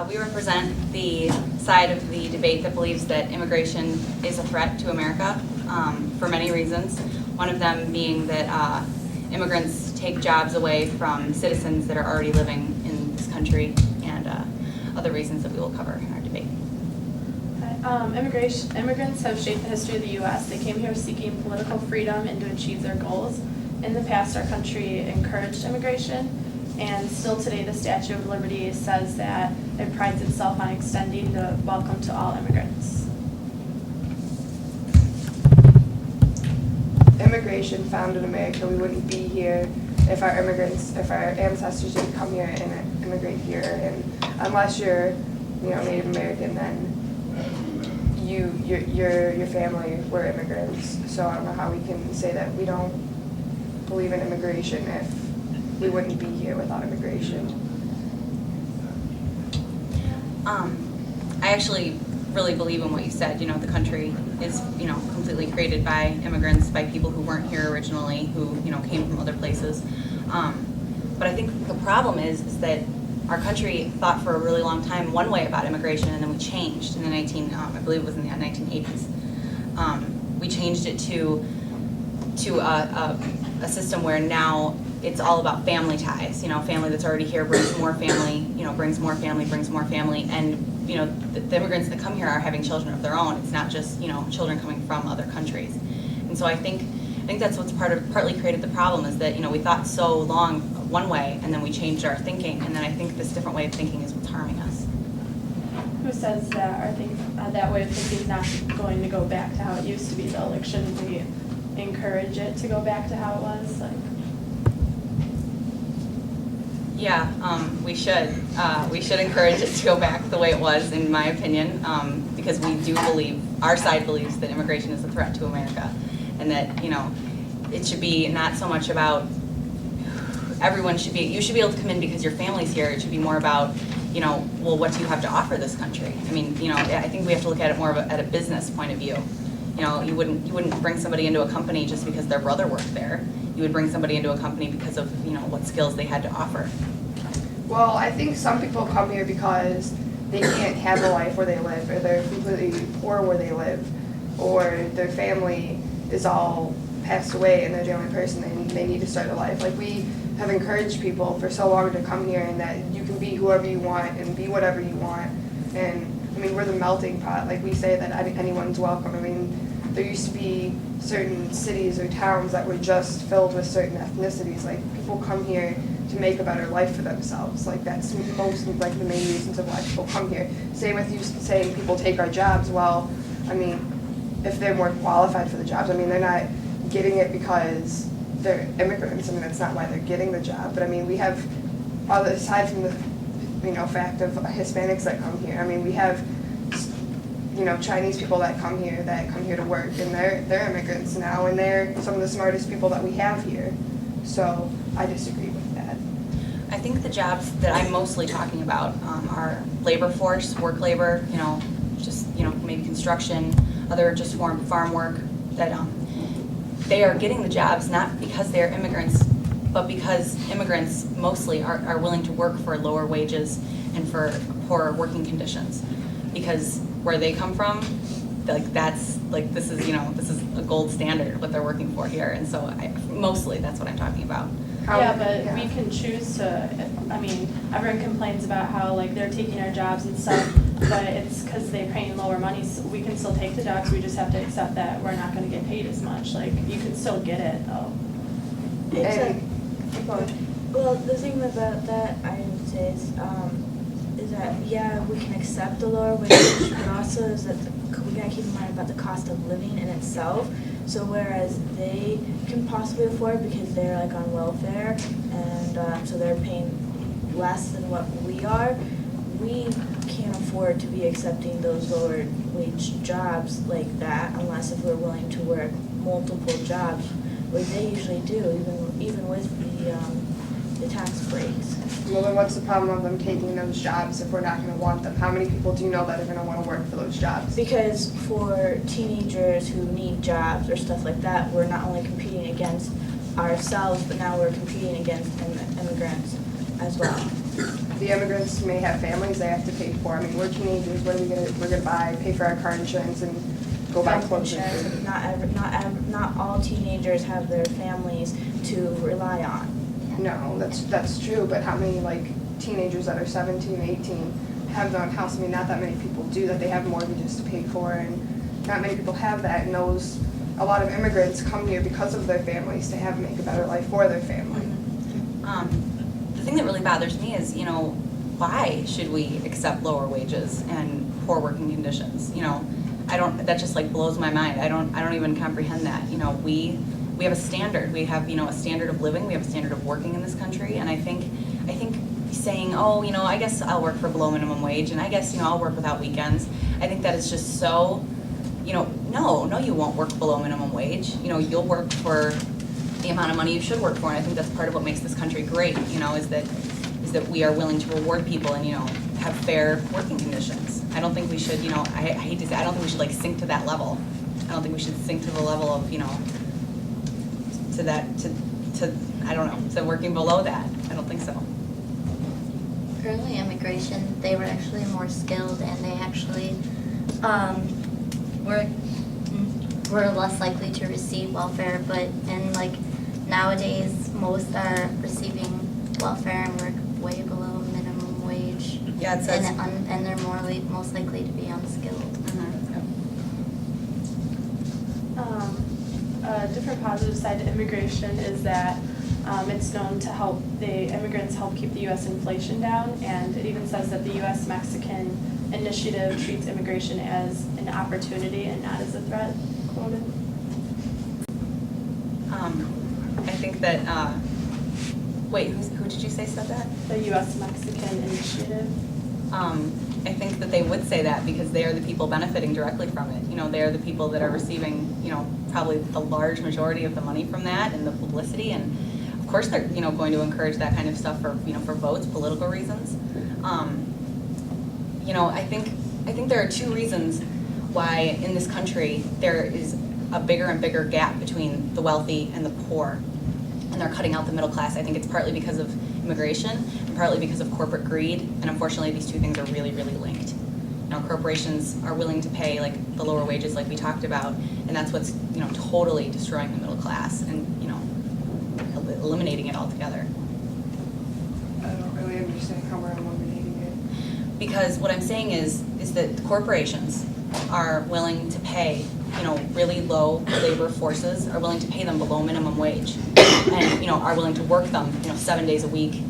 We represent the side of the debate that believes that immigration is a threat to America for many reasons. One of them being that immigrants take jobs away from citizens that are already living in this country, and other reasons that we will cover in our debate. Immigrants have shaped the history of the U.S. They came here seeking political freedom and to achieve their goals. In the past, our country encouraged immigration, and still today the Statue of Liberty says that it prides itself on extending the welcome to all immigrants. Immigration founded America. We wouldn't be here if our ancestors didn't come here and immigrate here. And unless you're, Native American, then your family were immigrants. So I don't know how we can say that we don't believe in immigration if we wouldn't be here without immigration. I actually really believe in what you said. The country is, completely created by immigrants, by people who weren't here originally, who, came from other places. But I think the problem is that our country thought for a really long time one way about immigration, and then we changed in the I believe it was in the 1980s. We changed it to a system where now it's all about family ties. Family that's already here brings more family. Brings more family, and the immigrants that come here are having children of their own. It's not just children coming from other countries. And so I think that's what's partly created the problem, is that we thought so long one way, and then we changed our thinking, and then I think this different way of thinking is what's harming us. Who says that that way of thinking is not going to go back to how it used to be, though? Like, shouldn't we encourage it to go back to how it was? Yeah, we should. We should encourage it to go back the way it was, in my opinion, because we do believe, our side believes, that immigration is a threat to America, and that it should be not so much about you should be able to come in because your family's here. It should be more about well, what do you have to offer this country? I mean, I think we have to look at it more at a business point of view. You wouldn't bring somebody into a company just because their brother worked there. You would bring somebody into a company because of what skills they had to offer. Well, I think some people come here because they can't have a life where they live, or they're completely poor where they live, or their family is all passed away and they're the only person and they need to start a life. Like, we have encouraged people for so long to come here, and that you can be whoever you want and be whatever you want. And I mean, we're the melting pot. Like, we say that anyone's welcome. I mean, there used to be certain cities or towns that were just filled with certain ethnicities. Like, people come here to make a better life for themselves. Like, that's most like the main reasons of why people come here. Same with you saying people take our jobs. Well, I mean, if they're more qualified for the jobs, I mean, they're not getting it because they're immigrants. I mean, that's not why they're getting the job. But I mean, we have, aside from the fact of Hispanics that come here, I mean, we have Chinese people that come here to work, and they're immigrants now, and they're some of the smartest people that we have here. So I disagree with that. I think the jobs that I'm mostly talking about are labor force, work labor, just maybe construction, other just farm work, that they are getting the jobs not because they're immigrants, but because immigrants mostly are willing to work for lower wages and for poor working conditions. Because where they come from, this is a gold standard what they're working for here, and so mostly that's what I'm talking about. We can choose to. I mean, everyone complains about how they're taking our jobs and stuff, but it's because they're paying lower money. So we can still take the jobs. We just have to accept that we're not going to get paid as much. Like, you can still get it though. Well, the thing about that I would say is that we can accept the lower wage, but also is that we gotta keep in mind about the cost of living in itself. So whereas they can possibly afford because they're on welfare, and so they're paying less than what we are, we can't afford to be accepting those lower wage jobs like that unless if we're willing to work multiple jobs, which they usually do, even with the tax breaks. Well, then what's the problem of them taking those jobs if we're not going to want them? How many people do you know that are going to want to work for those jobs? Because for teenagers who need jobs or stuff like that, we're not only competing against ourselves, but now we're competing against immigrants as well. the immigrants may have families they have to pay for. I mean, we're teenagers, what are we gonna, we're gonna buy, pay for our car insurance and go buy Health clothes and insurance. food. Not all teenagers have their families to rely on. No, that's true, but how many like teenagers that are 17, 18 have their own house? I mean, not that many people do that. They have mortgages to pay for, and not many people have that. And a lot of immigrants come here because of their families to make a better life for their family. The thing that really bothers me is, why should we accept lower wages and poor working conditions? That just like blows my mind. I don't even comprehend that. We have a standard. We have, a standard of living. We have a standard of working in this country. And I think saying, oh, I guess I'll work for below minimum wage, and I guess, I'll work without weekends. I think that is just so, no, you won't work below minimum wage. You'll work for the amount of money you should work for. And I think that's part of what makes this country great, is that we are willing to reward people and, have fair working conditions. I don't think we should, I hate to say, I don't think we should like sink to that level. I don't think we should sink to the level of, I don't know, to working below that. I don't think so. Early immigration, they were actually more skilled, and they actually were less likely to receive welfare. But nowadays, most are receiving welfare and work way below minimum wage. Yeah, it says. And they're most likely to be unskilled. A different positive side to immigration is that it's known to help the immigrants help keep the U.S. inflation down, and it even says that the U.S.-Mexican initiative treats immigration as an opportunity and not as a threat, quoted. I think that, wait, who did you say said that? The U.S.-Mexican initiative. I think that they would say that because they are the people benefiting directly from it. They are the people that are receiving, probably the large majority of the money from that and the publicity. And of course, they're, going to encourage that kind of stuff for, for votes, political reasons. I think there are two reasons why in this country there is a bigger and bigger gap between the wealthy and the poor. And they're cutting out the middle class. I think it's partly because of immigration and partly because of corporate greed. And unfortunately, these two things are really, really linked. Corporations are willing to pay like the lower wages like we talked about, and that's what's, totally destroying the middle class and, eliminating it altogether. I don't really understand how we're eliminating it. Because what I'm saying is that the corporations are willing to pay, really low labor forces, are willing to pay them below minimum wage, and, are willing to work them, 7 days a week,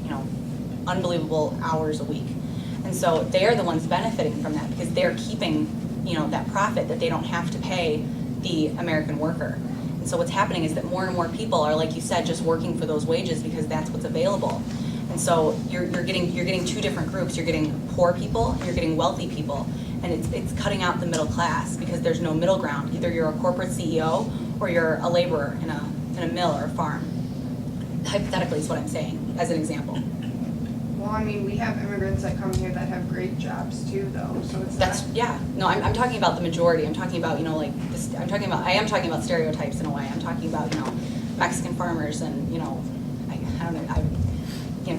unbelievable hours a week. And so they're the ones benefiting from that because they're keeping, that profit that they don't have to pay the American worker. And so what's happening is that more and more people are, like you said, just working for those wages because that's what's available. And so you're getting two different groups. You're getting poor people and you're getting wealthy people. And it's cutting out the middle class because there's no middle ground. Either you're a corporate CEO or you're a laborer in a mill or a farm. Hypothetically is what I'm saying, as an example. Well, I mean, we have immigrants that come here that have great jobs too, though, so it's No, I'm talking about the majority. I'm talking about, I am talking about stereotypes in a way. I'm talking about, Mexican farmers and,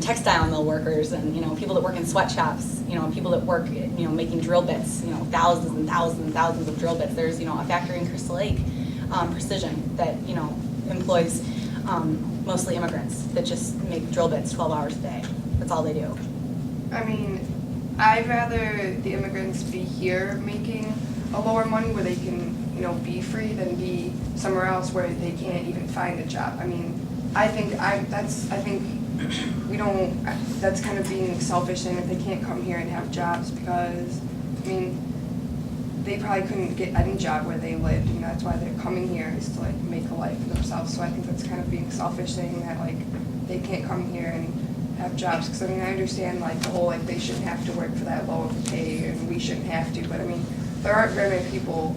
textile mill workers and, people that work in sweatshops, people that work, making drill bits, thousands and thousands and thousands of drill bits. There's, a factory in Crystal Lake, Precision, that, employs mostly immigrants that just make drill bits 12 hours a day. That's all they do. I mean, I'd rather the immigrants be here making a lower money where they can, be free than be somewhere else where they can't even find a job. I mean, that's kind of being selfish saying that they can't come here and have jobs because, I mean, they probably couldn't get any job where they lived. That's why they're coming here is to make a life for themselves. So I think that's kind of being selfish saying that they can't come here and have jobs, because I understand the whole they shouldn't have to work for that low of a pay and we shouldn't have to, but I mean there aren't very many people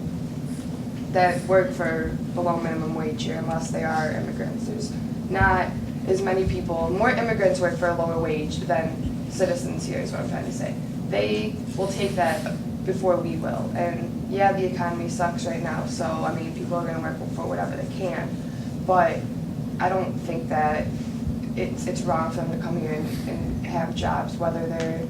that work for below minimum wage here unless they are immigrants. There's not as many people. More immigrants work for a lower wage than citizens here is what I'm trying to say. They will take that before we will, and yeah, the economy sucks right now, so I mean people are going to work for whatever they can, but I don't think that it's wrong for them to come here and have jobs, whether they're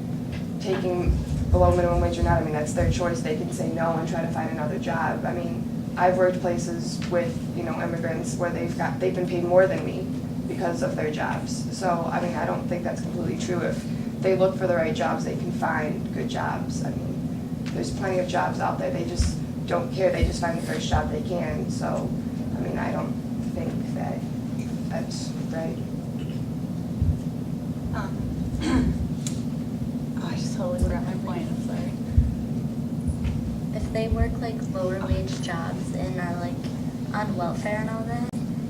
taking below minimum wage or not. I mean, that's their choice. They can say no and try to find another job. I mean, I've worked places with, immigrants where they've been paid more than me because of their jobs. So, I mean, I don't think that's completely true. If they look for the right jobs, they can find good jobs. I mean, there's plenty of jobs out there. They just don't care. They just find the first job they can. So, I mean, I don't think that that's right. Oh, I just totally forgot my point, I'm sorry. If they work like lower wage jobs and are like on welfare and all that,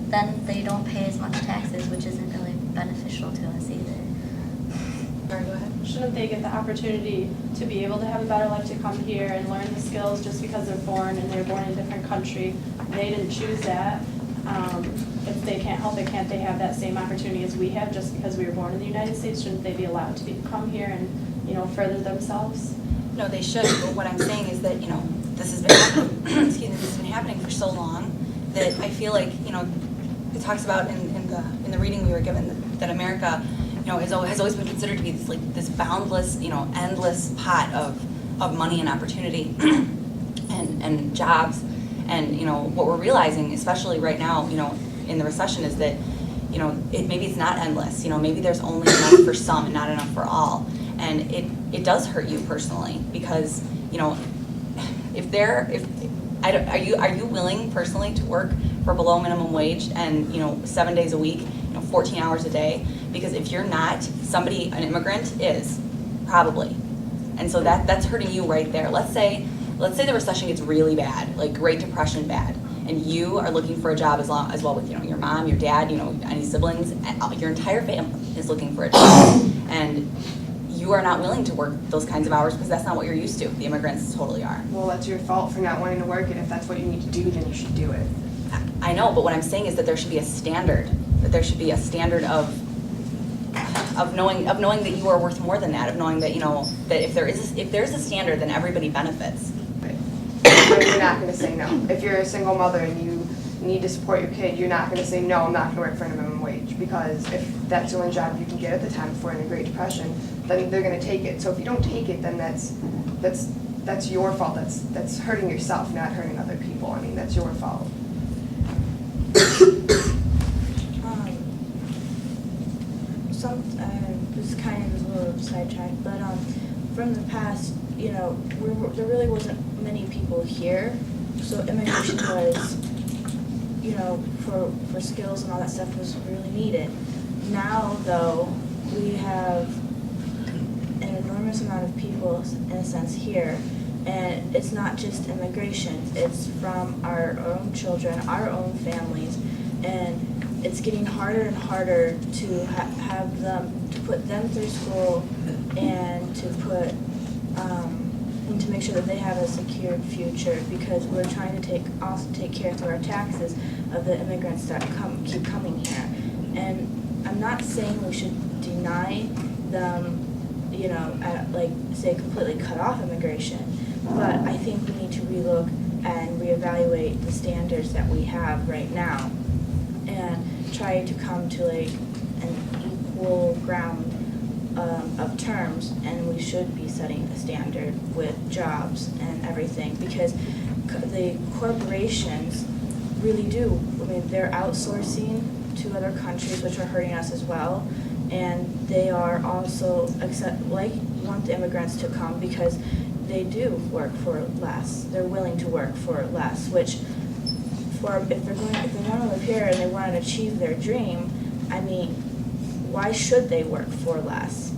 then they don't pay as much taxes, which isn't really beneficial to us either. Sorry, go ahead. Shouldn't they get the opportunity to be able to have a better life, to come here and learn the skills just because they're born in a different country? They didn't choose that. If they can't help it, can't they have that same opportunity as we have just because we were born in the United States? Shouldn't they be allowed to come here and, further themselves? No, they should, but what I'm saying is that, this has been happening, excuse me, this has been happening for so long that I feel like, it talks about in the reading we were given that America, has always been considered to be this boundless, endless pot of money and opportunity and jobs. And, what we're realizing, especially right now, in the recession, is that, maybe it's not endless. Maybe there's only enough for some and not enough for all. And it does hurt you personally because, are you willing personally to work for below minimum wage and, 7 days a week, 14 hours a day? Because if you're not, an immigrant is, probably. And so that's hurting you right there. Let's say the recession gets really bad, like Great Depression bad, and you are looking for a job as well with, your mom, your dad, any siblings, your entire family is looking for a job. And you are not willing to work those kinds of hours because that's not what you're used to. The immigrants totally are. Well, that's your fault for not wanting to work, and if that's what you need to do, then you should do it. I know, but what I'm saying is that there should be a standard. That there should be a standard of knowing that you are worth more than that. Of knowing that that if there is a standard, then everybody benefits. Right. But you're not going to say no. If you're a single mother and you need to support your kid, you're not going to say no. I'm not going to work for a minimum wage, because if that's the only job you can get at the time before in the Great Depression, then they're going to take it. So if you don't take it, then that's your fault. That's hurting yourself, not hurting other people. I mean, that's your fault. This kind of is a little sidetracked, but from the past, there really wasn't many people here, so immigration was, for skills and all that stuff was really needed. Now, though, we have an enormous amount of people, in a sense, here, and it's not just immigration, it's from our own children, our own families, and it's getting harder and harder to have them, to put them through school and to put, and to make sure that they have a secured future, because we're trying to also take care through our taxes of the immigrants that keep coming here. And I'm not saying we should deny them, say completely cut off immigration, but I think we need to relook and reevaluate the standards that we have right now and try to come to an equal ground of terms, and we should be setting a standard with jobs and everything, because the corporations really do. I mean, they're outsourcing to other countries, which are hurting us as well, and they are also want the immigrants to come because they do work for less. They're willing to work for less, which if they want to live here and they want to achieve their dream, I mean, why should they work for less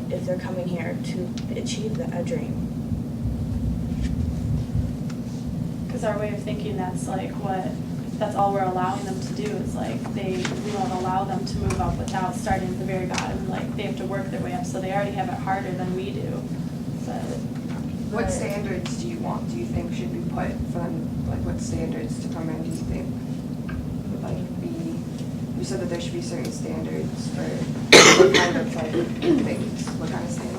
if they're coming here to achieve a dream? Because our way of thinking, that's all we're allowing them to do. It's we won't allow them to move up without starting at the very bottom. They have to work their way up, so they already have it harder than we do. What standards do you want? Do you think should be put for them? What standards to come in? Do you think would be? You said that there should be certain standards for what kind of things. What kind of standards?